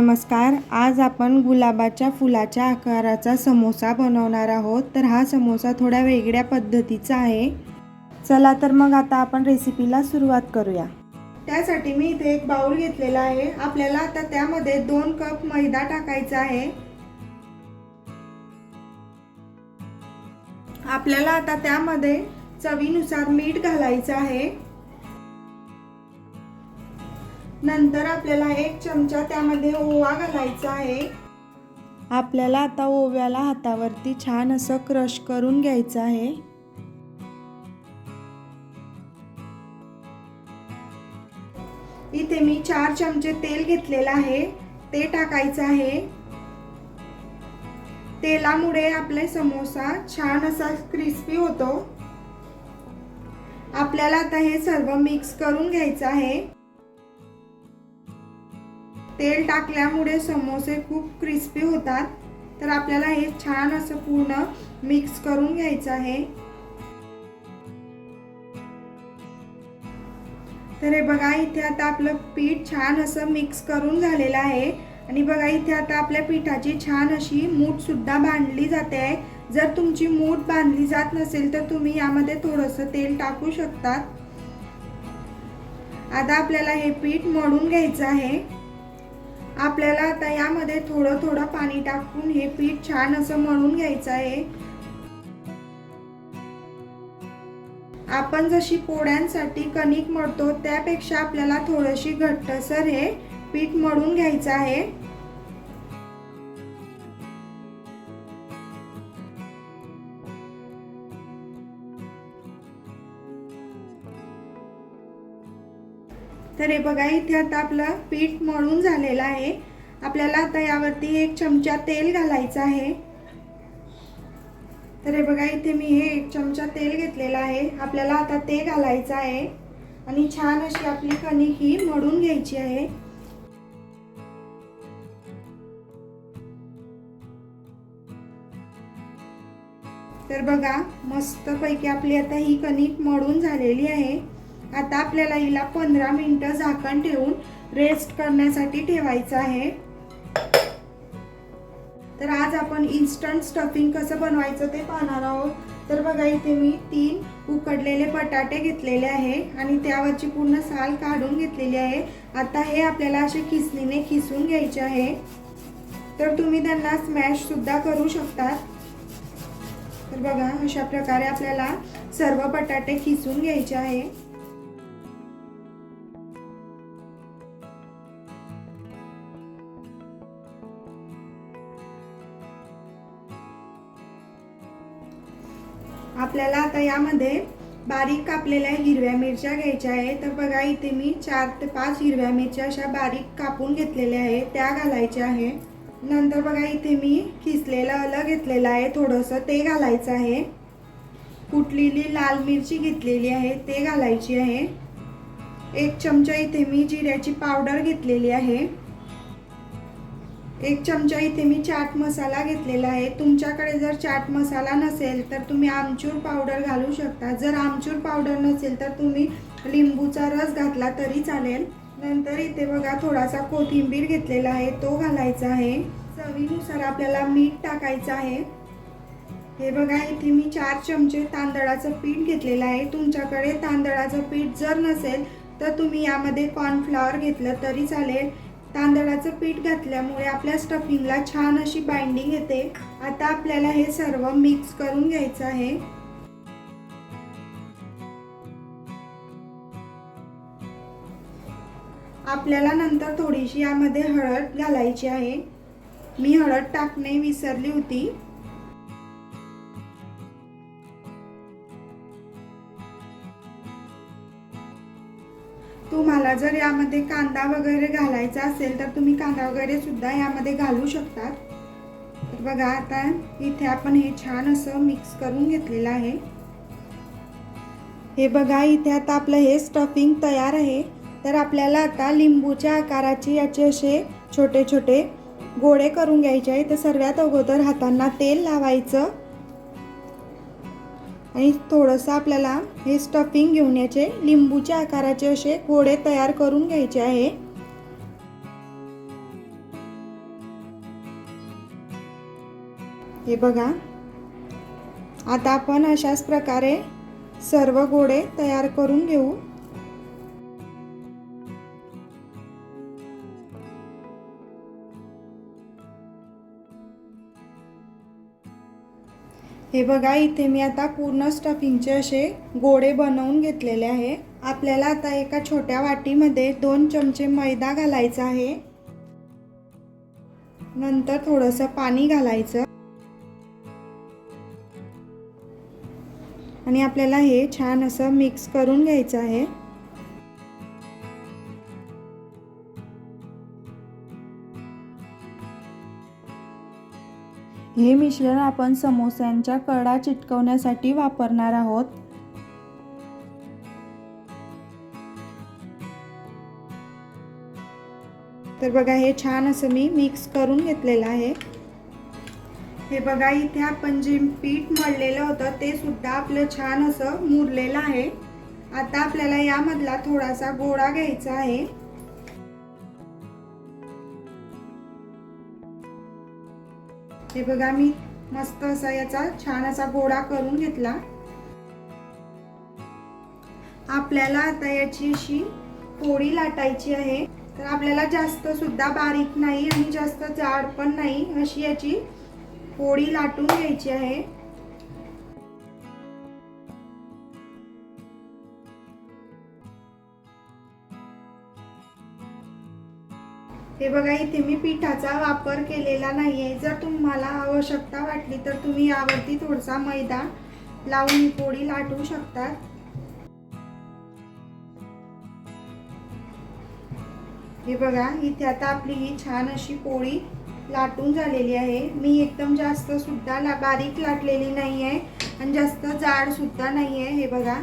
नमस्कार। आज आपण गुलाबाच्या फुलाच्या आकाराचा समोसा बनवणार आहोत। तर हा समोसा थोड्या वेगळ्या पद्धतीचा आहे। चला तर मग आता आपण रेसिपीला सुरुवात करूया। त्यासाठी मी इथे एक बाउल घेतलेला आहे। आपल्याला आता त्यामध्ये 2 कप मैदा टाकायचा आहे। आपल्याला आता त्यामध्ये चवीनुसार मीठ घालायचं आहे। नंतर आपल्याला 1 चमचा त्यामध्ये ओवा घालायचा आहे। आपल्याला आता ओव्याला हातावरती छान असं क्रश करून घ्यायचं आहे। इथे मी 4 चमचे तेल घेतलेलं आहे, ते टाकायचं आहे। तेलामुळे आपले समोसा छान असा क्रिस्पी होतो। आपल्याला आता हे सर्व मिक्स करून घ्यायचं आहे। तेल टाकल्यामुळे समोसे खूप क्रिस्पी होतात। तर आपल्याला हे छान असं पूर्ण मिक्स करून घ्यायचं आहे। तर हे बघा, इथे आता आपलं पीठ छान असं मिक्स करून झालेलं आहे। आणि बघा, इथे आता आपल्या पिठाची छान अशी मूठ सुद्धा बांधली जाते आहे। जर तुमची मूठ बांधली जात नसेल तर तुम्ही यामध्ये थोडंसं तेल टाकू शकता। आता आपल्याला हे पीठ मळून घ्यायचं आहे। आपल्याला आता यामध्ये थोडं थोडं पाणी टाकून हे पीठ छान असं मळून घ्यायचं आहे। आपण जशी पोळ्यांसाठी कणिक मळतो त्यापेक्षा आपल्याला थोडीशी घट्टसर हे पीठ मळून घ्यायचं आहे। तर हे बघा, इथे आता आपलं पीठ मळून झालेलं आहे। आपल्याला आता यावरती 1 चमचा तेल घालायचं आहे। तर हे बघा, इथे मी हे 1 चमचा तेल घेतलेलं आहे। आपल्याला आता ते घालायचं आहे आणि छान अशी आपली कणिक ही मळून घ्यायची आहे। तर बघा, मस्तपैकी आपली आता ही कणिक मळून झालेली आहे। आता आपल्याला हिला 15 मिनिटं झाकण ठेवून रेस्ट करण्यासाठी ठेवायचं आहे। तर आज आपण इन्स्टंट स्टफिंग कसं बनवायचं ते पाहणार आहोत। तर बघा, इथे मी 3 उकडलेले बटाटे घेतलेले आहे आणि त्यावरची पूर्ण साल काढून घेतलेली आहे। आता हे आपल्याला असे खिसणीने खिसून घ्यायचे आहे। तर तुम्ही त्यांना स्मॅश सुद्धा करू शकता। तर बघा, अशा प्रकारे आपल्याला सर्व बटाटे खिसून घ्यायचे आहे। आपल्याला आता यामध्ये बारीक कापलेल्या हिरव्या मिरच्या घ्यायच्या आहेत। तर बघा, इथे मी 4 ते 5 हिरव्या मिरच्या अशा बारीक कापून घेतलेल्या आहेत, त्या घालायच्या आहे। नंतर बघा, इथे मी खिसलेलं आलं घेतलेलं आहे थोडंसं, ते घालायचं आहे। कुटलेली लाल मिरची घेतलेली आहे, ते घालायची आहे। 1 चमचा इथे मी जिऱ्याची पावडर घेतलेली आहे। 1 चमचा इथे मी चाट मसाला घेतलेला आहे। तुमच्याकडे जर चाट मसाला नसेल तर तुम्ही आमचूर पावडर घालू शकता। जर आमचूर पावडर नसेल तर तुम्ही लिंबूचा रस घातला तरी चालेल। नंतर इथे बघा, थोडासा कोथिंबीर घेतलेला आहे, तो घालायचा आहे। चवीनुसार आपल्याला मीठ टाकायचं आहे। हे बघा, इथे मी 4 चमचे तांदळाचं पीठ घेतलेलं आहे। तुमच्याकडे तांदळाचं पीठ जर नसेल तर तुम्ही यामध्ये कॉर्नफ्लॉवर घेतलं तरी चालेल। तांदळाचं पीठ घातल्यामुळे आपल्या स्टफिंगला छान अशी बाइंडिंग येते। आता आपल्याला हे सर्व मिक्स करून घ्यायचं आहे। आपल्याला नंतर थोडीशी यामध्ये हळद घालायची आहे। मी हळद टाकणे विसरली होती। तुम्हाला जर यामध्ये कांदा वगैरे घालायचा असेल तर तुम्ही कांदा वगैरे सुद्धा यामध्ये घालू शकता। तर बघा, आता इथे आपण हे छान असं मिक्स करून घेतलेलं आहे। हे बघा, इथे आता आपलं हे स्टफिंग तयार आहे। तर आपल्याला आता लिंबूच्या आकाराचे याचे असे छोटे छोटे गोळे करून घ्यायचे आहे। तर सर्वात अगोदर हातांना तेल लावायचं आणि थोडंसं आपल्याला हे स्टफिंग घेऊन याचे लिंबूच्या आकाराचे असे गोळे तयार करून घ्यायचे आहे। हे बघा, आता आपण अशाच प्रकारे सर्व गोळे तयार करून घेऊ। हे बघा, इथे मी आता पूर्ण स्टफिंगचे असे गोळे बनवून घेतलेले आहे। आपल्याला आता एका छोट्या वाटीमध्ये 2 चमचे मैदा घालायचा आहे। नंतर थोडंसं पाणी घालायचं आणि आपल्याला हे छान असं मिक्स करून घ्यायचं आहे। हे मिश्रण आपण समोस्यांच्या कडा चिटकवण्यासाठी वापरणार आहोत। तर बघा, हे छान असं मी मिक्स करून घेतलेलं आहे। हे बघा, इथे आपण जे पीठ मळलेलं होतं ते सुद्धा आपलं छान असं मुरलेलं आहे। आता आपल्याला यामधला थोडासा गोळा घ्यायचा आहे। हे बघा, मी मस्त असा याचा छान असा गोळा करून घेतला। आपल्याला आता याची अशी पोळी लाटायची आहे। तर आपल्याला जास्त सुद्धा बारीक नाही आणि जास्त जाड पण नाही, अशी याची पोळी लाटून घ्यायची आहे। हे बघा, इथे मी पिठाचा वापर केलेला नाहीये। जर तुम्हाला आवश्यकता वाटली तर तुम्ही यावरती थोडासा मैदा लावून ही पोळी लाटू शकता। हे बघा, इथे आता आपली ही छान अशी पोळी लाटून झालेली आहे। मी एकदम जास्त सुद्धा बारीक लाटलेली नाही आहे आणि जास्त जाड सुद्धा नाही आहे। हे बघा,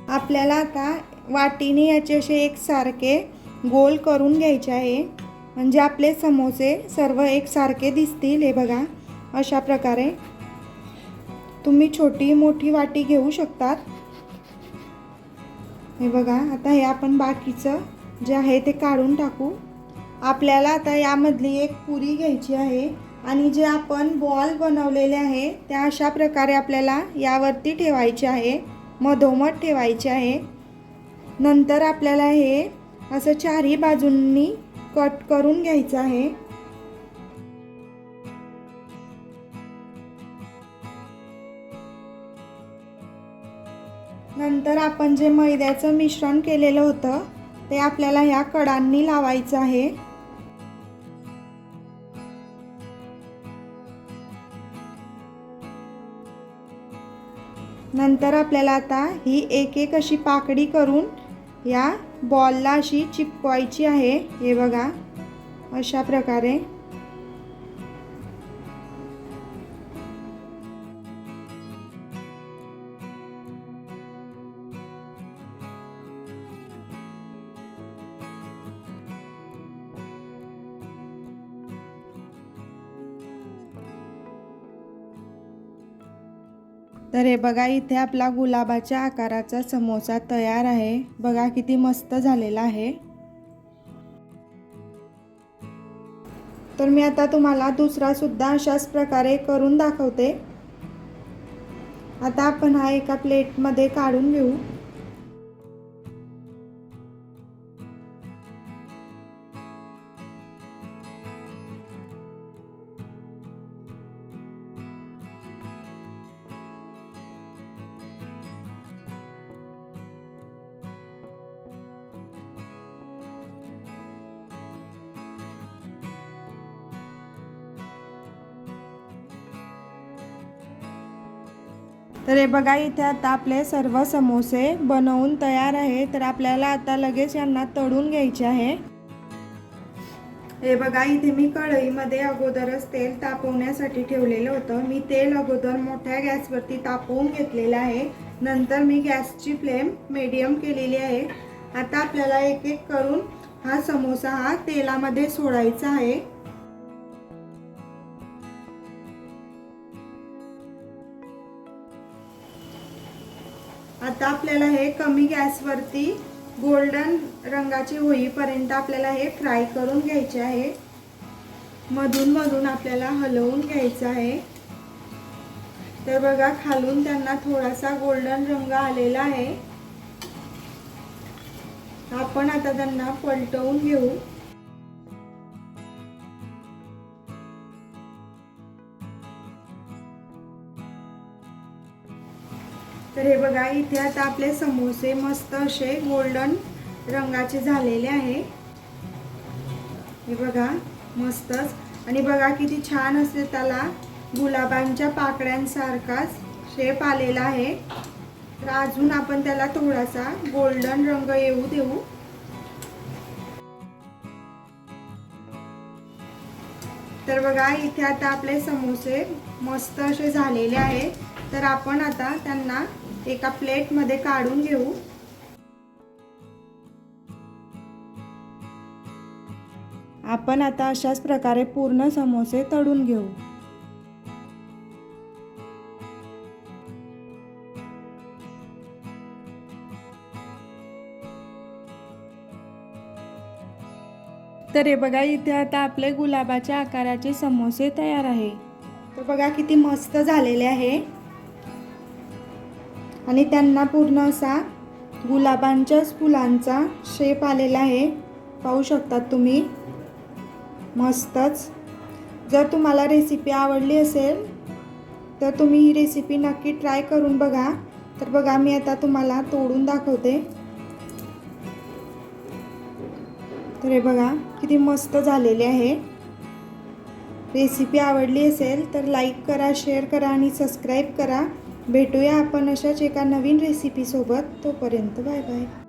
आपल्याला आता वाटीने याचे असे एकसारखे गोल करून घ्यायचे आहे, म्हणजे आपले समोसे सर्व एकसारखे दिसतील। हे बघा, अशा प्रकारे तुम्ही छोटी मोठी वाटी घेऊ शकता। हे बघा, आता हे आपण बाकीचं जे आहे ते काढून टाकू। आपल्याला आता यामधली एक पुरी घ्यायची आहे आणि जे आपण बॉल बनवलेले आहे त्या अशा प्रकारे आपल्याला यावरती ठेवायचे आहे, मधोमध ठेवायचे आहे। नंतर आपल्याला हे असं चारही बाजूंनी कट करून घ्यायचं आहे। नंतर आपण जे मैद्याचं मिश्रण केलेलं होतं ते आपल्याला ह्या कडांनी लावायचं आहे। नंतर आपल्याला आता ही एक एक अशी पाकळी करून या बॉलला अशी चिपकवायची आहे। हे बघा, अशा प्रकारे। तर हे बघा, इथे आपला गुलाबाच्या आकाराचा समोसा तयार आहे। बघा किती मस्त झालेला आहे। तर मी आता तुम्हाला दुसरा सुद्धा अशाच प्रकारे करून दाखवते। आता आपण हा एका प्लेटमध्ये काढून घेऊ। तर हे बघा, इथे आता आपले सर्व समोसे बनवून तयार आहे। तर आपल्याला आता लगेच यांना तळून घ्यायचे आहे। हे बघा, इथे मी कढईमध्ये अगोदरच तेल तापवण्यासाठी ठेवलेलं होतं। मी तेल अगोदर मोठ्या गॅसवरती तापवून घेतलेलं आहे। नंतर मी गॅसची फ्लेम मीडियम केलेली आहे। आता आपल्याला एक एक करून हा समोसा हा तेलामध्ये सोडायचा आहे। आता आपल्याला हे कमी गॅसवरती गोल्डन रंगाची होईपर्यंत आपल्याला हे फ्राय करून घ्यायचे आहे। मधून मधून आपल्याला हलवून घ्यायचं आहे। तर बघा खालून त्यांना थोडासा गोल्डन रंग आलेला आहे। आपण आता त्यांना पलटवून घेऊ। तर हे बघा इथे आता आपले समोसे मस्त असे गोल्डन रंगाचे झालेले आहे। हे बघा मस्तच, आणि बघा किती छान असे त्याला गुलाबांच्या पाकळ्यांसारखाच शेप आलेला आहे। तर अजून आपण त्याला थोडासा गोल्डन रंग येऊ देऊ। तर बघा इथे आता आपले समोसे मस्त असे झालेले आहेत। तर आपण आता त्यांना एका प्लेट मध्ये काढून घेऊ। आपण आता अशाच प्रकारे पूर्ण समोसे तळून घेऊ। तर हे बघा इथे आता आपले गुलाबाच्या आकाराचे समोसे तयार आहे। तर बघा किती मस्त झालेले आहे, आणि त्यांना पूर्ण असा गुलाबांच्याच फुलांचा शेप आलेला आहे, पाहू शकता तुम्ही। मस्तच। जर तुम्हाला रेसिपी आवडली असेल तर तुम्ही ही रेसिपी नक्की ट्राय करून बघा। तर बघा मी आता तुम्हाला तोडून दाखवते। तर हे बघा किती मस्त झालेले आहे। रेसिपी आवडली असेल तर लाईक करा, शेअर करा आणि सबस्क्राईब करा। भेटूया आपण अशाच एका नवीन रेसिपी सोबत। तोपर्यंत बाय बाय।